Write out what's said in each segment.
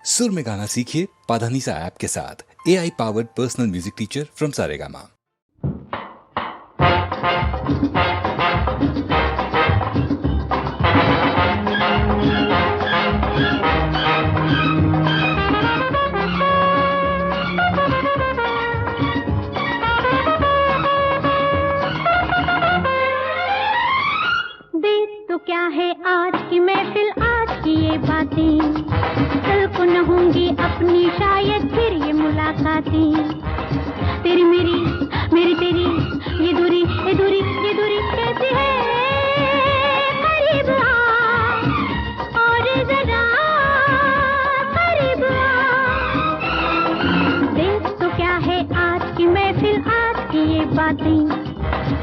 सुर में गाना सीखिए पाधानीसा ऐप के साथ। AI powered personal music teacher from Saregama. देख तो क्या है आज की महफिल, आज की ये बातें, कल को न होंगी अपनी शायद फिर ये मुलाकातें। तेरी मेरी मेरी तेरी ये दूरी ये दूरी ये दूरी कैसी है, करीब आ और जरा करीब आ। देख तो क्या है आज की महफिल, आज की ये बातें,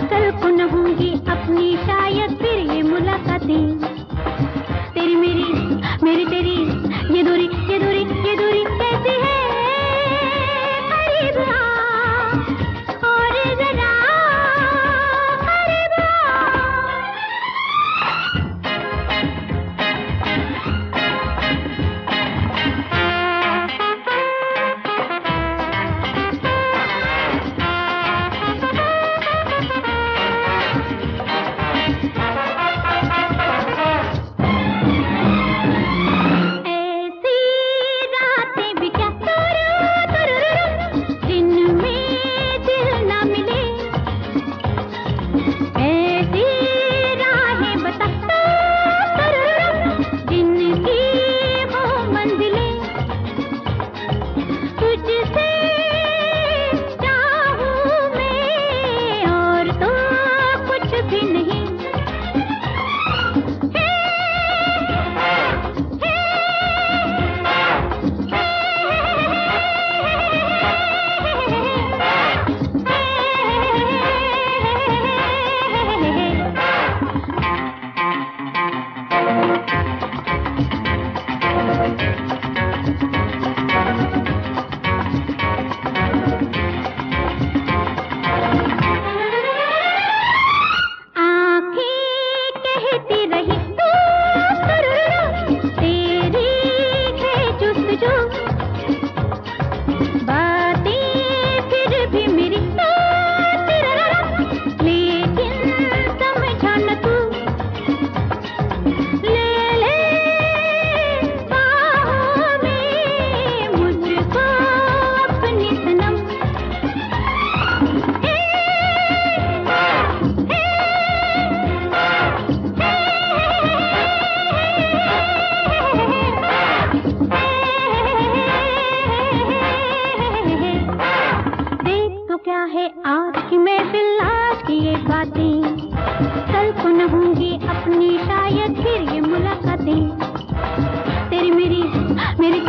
कल को न होंगी अपनी शायद फिर ये मुलाकातें। तेरी मेरी तेरी ये दूरी ये दूरी ये दूरी कैसी है, करीब आ और जरा करीब आ। मेरी